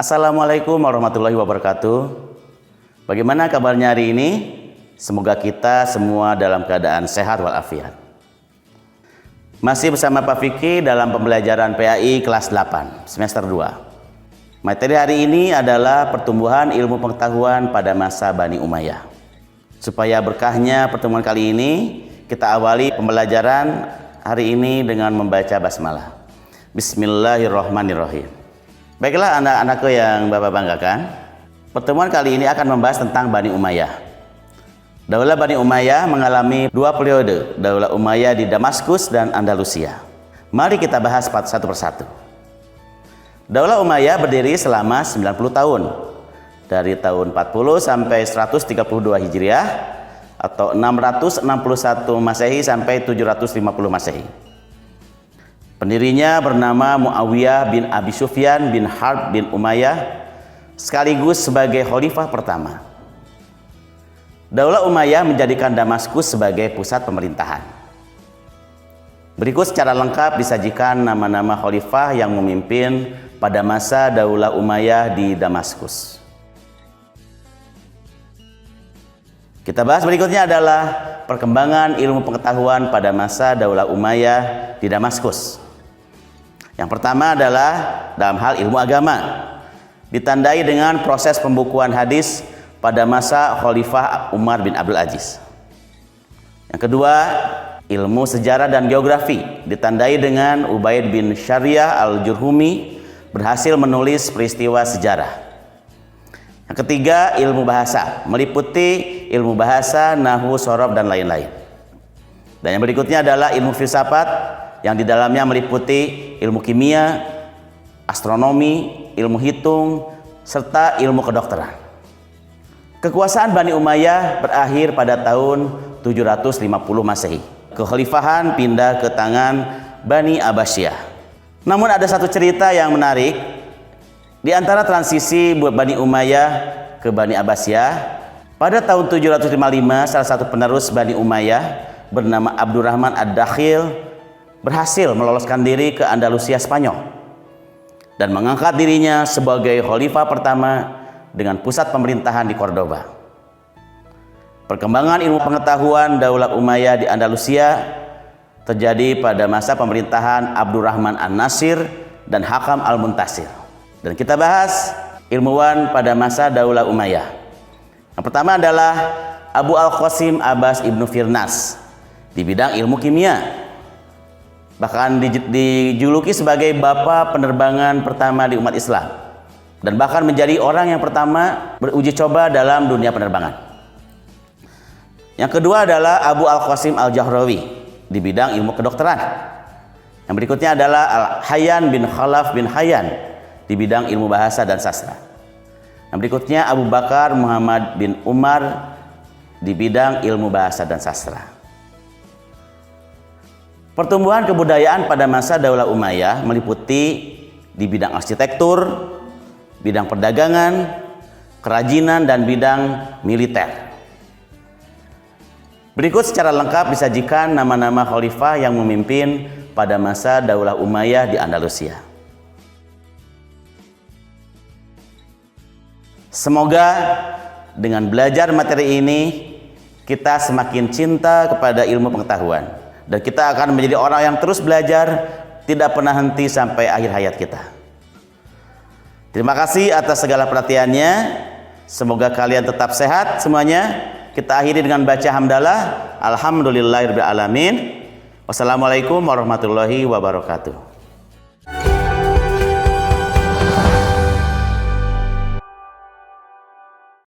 Assalamualaikum warahmatullahi wabarakatuh. Bagaimana kabarnya hari ini? Semoga kita semua dalam keadaan sehat walafiat. Masih bersama Pak Fikri dalam pembelajaran PAI kelas 8 semester 2. Materi hari ini adalah pertumbuhan ilmu pengetahuan pada masa Bani Umayyah. Supaya berkahnya pertemuan kali ini, kita awali pembelajaran hari ini dengan membaca basmalah. Bismillahirrahmanirrahim. Baiklah anak-anakku yang Bapak banggakan, pertemuan kali ini akan membahas tentang Bani Umayyah. Daulah Bani Umayyah mengalami dua periode, Daulah Umayyah di Damaskus dan Andalusia. Mari kita bahas satu persatu. Daulah Umayyah berdiri selama 90 tahun, dari tahun 40 sampai 132 Hijriah atau 661 Masehi sampai 750 Masehi. Pendirinya bernama Muawiyah bin Abi Sufyan bin Harb bin Umayyah, sekaligus sebagai khalifah pertama. Daulah Umayyah menjadikan Damaskus sebagai pusat pemerintahan. Berikut secara lengkap disajikan nama-nama khalifah yang memimpin pada masa Daulah Umayyah di Damaskus. Kita bahas berikutnya adalah perkembangan ilmu pengetahuan pada masa Daulah Umayyah di Damaskus. Yang pertama adalah dalam hal ilmu agama, ditandai dengan proses pembukuan hadis pada masa Khalifah Umar bin Abdul Aziz. Yang kedua, ilmu sejarah dan geografi, ditandai dengan Ubaid bin Syariah al-Jurhumi berhasil menulis peristiwa sejarah. Yang ketiga, ilmu bahasa, meliputi ilmu bahasa, nahwu, shorof, dan lain-lain. Dan yang berikutnya adalah ilmu filsafat, yang di dalamnya meliputi ilmu kimia, astronomi, ilmu hitung, serta ilmu kedokteran. Kekuasaan Bani Umayyah berakhir pada tahun 750 Masehi. Kekhalifahan pindah ke tangan Bani Abbasiyah. Namun ada satu cerita yang menarik di antara transisi Bani Umayyah ke Bani Abbasiyah. Pada tahun 755, salah satu penerus Bani Umayyah bernama Abdurrahman Ad-Dakhil berhasil meloloskan diri ke Andalusia Spanyol dan mengangkat dirinya sebagai khalifah pertama dengan pusat pemerintahan di Cordoba. Perkembangan ilmu pengetahuan Daulah Umayyah di Andalusia terjadi pada masa pemerintahan Abdurrahman An-Nasir dan Hakam Al-Muntasir. Dan kita bahas ilmuwan pada masa Daulah Umayyah. Yang pertama adalah Abu Al-Qasim Abbas Ibnu Firnas di bidang ilmu kimia. Bahkan dijuluki sebagai bapak penerbangan pertama di umat Islam, dan bahkan menjadi orang yang pertama beruji coba dalam dunia penerbangan. Yang kedua adalah Abu Al-Qasim Al-Jahrawi di bidang ilmu kedokteran. Yang berikutnya adalah Al-Hayyan bin Khalaf bin Hayyan di bidang ilmu bahasa dan sastra. Yang berikutnya Abu Bakar Muhammad bin Umar di bidang ilmu bahasa dan sastra. Pertumbuhan kebudayaan pada masa Daulah Umayyah meliputi di bidang arsitektur, bidang perdagangan, kerajinan, dan bidang militer. Berikut secara lengkap disajikan nama-nama khalifah yang memimpin pada masa Daulah Umayyah di Andalusia. Semoga dengan belajar materi ini kita semakin cinta kepada ilmu pengetahuan. Dan kita akan menjadi orang yang terus belajar, tidak pernah henti sampai akhir hayat kita. Terima kasih atas segala perhatiannya. Semoga kalian tetap sehat semuanya. Kita akhiri dengan baca hamdalah. Alhamdulillahirabbil alamin. Wassalamualaikum warahmatullahi wabarakatuh.